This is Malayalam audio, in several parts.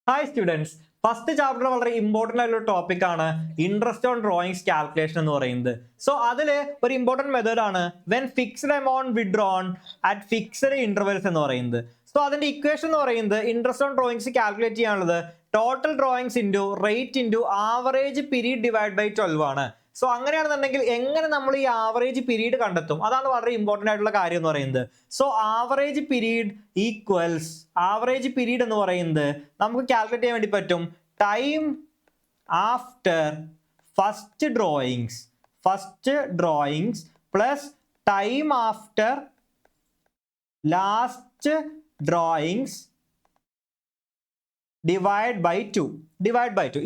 ഹായ് സ്റ്റുഡൻസ്, ഫസ്റ്റ് ചാപ്റ്റർ വളരെ ഇമ്പോർട്ടൻ്റ് ആയിട്ടുള്ള ടോപ്പിക് ആണ് ഇൻട്രസ്റ്റ് ഓൺ ഡ്രോയിങ്സ് കാൽക്കുലേഷൻ എന്ന് പറയുന്നത്. സോ അതിൽ ഒരു ഇമ്പോർട്ടൻറ്റ് മെത്തേഡ് ആണ് when fixed amount withdrawn at fixed intervals എന്ന് പറയുന്നത്. സോ അതിന്റെ ഇക്വേഷൻ എന്ന് പറയുന്നത് ഇൻട്രസ്റ്റ് ഓൺ ഡ്രോയിങ്സ് കാൽക്കുലേറ്റ് ചെയ്യാനുള്ളത് total drawings into rate into average period divide by 12 ആണ്. സോ അങ്ങനെയാണെന്നുണ്ടെങ്കിൽ എങ്ങനെ നമ്മൾ ഈ ആവറേജ് പീരീഡ് കണ്ടെത്തും, അതാണ് വളരെ ഇമ്പോർട്ടൻ്റ് ആയിട്ടുള്ള കാര്യം എന്ന് പറയുന്നത്. So average period equals average period എന്ന് പറയുന്നത് നമുക്ക് കാൽക്കുലേറ്റ് ചെയ്യാൻ വേണ്ടി പറ്റും time after first drawings plus time after last drawings divide by two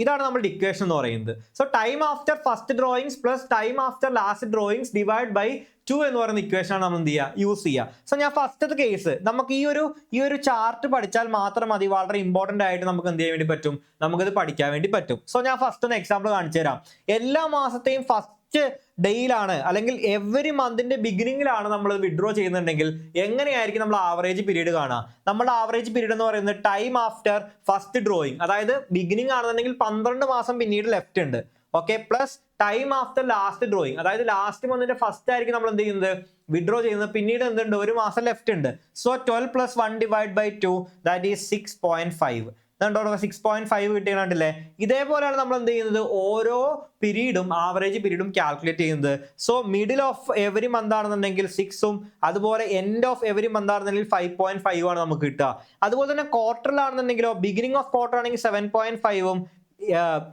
ഇതാണ് നമ്മുടെ ഇക്വേഷൻ എന്ന് പറയുന്നത്. So time after first drawings plus time after last drawings divide by 2 എന്ന് പറയുന്ന ഇക്വേഷൻ ആണ് നമ്മൾ എന്ത് ചെയ്യുക, യൂസ് ചെയ്യുക. സോ ഞാൻ ഫസ്റ്റത്തെ കേസ് നമുക്ക് ഈ ഒരു ചാർട്ട് പഠിച്ചാൽ മാത്രം മതി, വളരെ ഇമ്പോർട്ടൻ്റ് ആയിട്ട് നമുക്ക് എന്ത് ചെയ്യാൻ വേണ്ടി പറ്റും, നമുക്കിത് പഠിക്കാൻ വേണ്ടി പറ്റും. സോ ഞാൻ ഫസ്റ്റ് ഒന്ന് എക്സാമ്പിൾ കാണിച്ചു തരാം. എല്ലാ മാസത്തെയും ഫസ്റ്റ് ഡേയിലാണ് അല്ലെങ്കിൽ എവറി മന്തിന്റെ ബിഗിനിങ്ങിലാണ് നമ്മൾ വിഡ്രോ ചെയ്യുന്നുണ്ടെങ്കിൽ എങ്ങനെയായിരിക്കും നമ്മൾ ആവറേജ് പീരീഡ് കാണുക? നമ്മുടെ ആവറേജ് പീരീഡ് എന്ന് പറയുന്നത് ടൈം ആഫ്റ്റർ ഫസ്റ്റ് ഡ്രോയിങ്, അതായത് ബിഗിനിങ് ആണെന്നുണ്ടെങ്കിൽ 12 മാസം പിന്നീട് ലെഫ്റ്റ് ഉണ്ട്, okay, plus time after last drawing, അതായത് ലാസ്റ്റ് മന്തിന്റെ ഫസ്റ്റ് ആയിരിക്കും നമ്മൾ എന്ത് ചെയ്യുന്നത്, വിഡ്രോ ചെയ്യുന്നത്, പിന്നീട് എന്തുണ്ട്, ഒരു മാസം ലെഫ്റ്റ് ഉണ്ട്. So 12 + 1 divide by 2 that is 6.5. 6.5 കിട്ടിയാണ്ടില്ലേ? ഇതേപോലെയാണ് നമ്മൾ എന്ത് ചെയ്യുന്നത്, ഓരോ പീരീഡും ആവറേജ് പീരീഡും കാൽക്കുലേറ്റ് ചെയ്യുന്നത്. So middle of every month ആണെന്നുണ്ടെങ്കിൽ 6ഉം അതുപോലെ എൻഡ് ഓഫ് എവറി മന്ത് ആണെന്നുണ്ടെങ്കിൽ 5.5 ആണ് നമുക്ക് കിട്ടുക. അതുപോലെ തന്നെ ക്വാർട്ടറിലാണെന്നുണ്ടെങ്കിലോ ബിഗിനിങ് ഓഫ് ക്വാർട്ടർ ആണെങ്കിൽ 7.5ഉം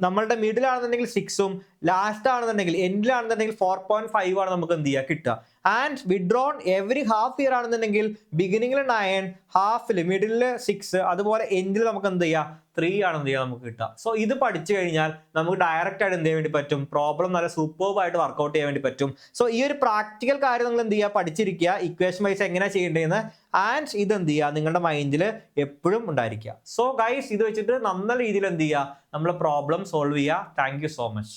നമ്മളുടെ മിഡിൽ ആണെന്നുണ്ടെങ്കിൽ 6ഉം ലാസ്റ്റ് ആണെന്നുണ്ടെങ്കിൽ എൻഡിലാണെന്നുണ്ടെങ്കിൽ 4.5 ആണ് നമുക്ക് എന്ത് ചെയ്യുക, കിട്ടുക. And withdrawn every half year ആണെന്നുണ്ടെങ്കിൽ ബിഗിനിങ്ങിൽ 9, ഹാഫിൽ മിഡിലിൽ 6, അതുപോലെ എൻഡിൽ നമുക്ക് എന്ത് ചെയ്യുക, 3 ആണ് എന്ത് ചെയ്യുക നമുക്ക് കിട്ടുക. സോ ഇത് പഠിച്ചു കഴിഞ്ഞാൽ നമുക്ക് ഡയറക്റ്റ് ആയിട്ട് എന്ത് ചെയ്യാൻ വേണ്ടി പറ്റും, പ്രോബ്ലം നല്ല സൂപ്പർബായിട്ട് വർക്ക്ഔട്ട് ചെയ്യാൻ വേണ്ടി പറ്റും. സോ ഈ ഒരു പ്രാക്ടിക്കൽ കാര്യം നിങ്ങൾ എന്ത് ചെയ്യുക, പഠിച്ചിരിക്കുക, ഇക്വേഷൻ വൈസ് എങ്ങനെയാണ് ചെയ്യേണ്ടതെന്ന്. ആൻഡ് ഇത് എന്ത് ചെയ്യുക, നിങ്ങളുടെ മൈൻഡിൽ എപ്പോഴും ഉണ്ടായിരിക്കുക. സോ ഗൈസ്, ഇത് വെച്ചിട്ട് നല്ല രീതിയിൽ എന്ത് ചെയ്യുക, നമ്മൾ പ്രോബ്ലം സോൾവ് ചെയ്യുക. Thank you so much.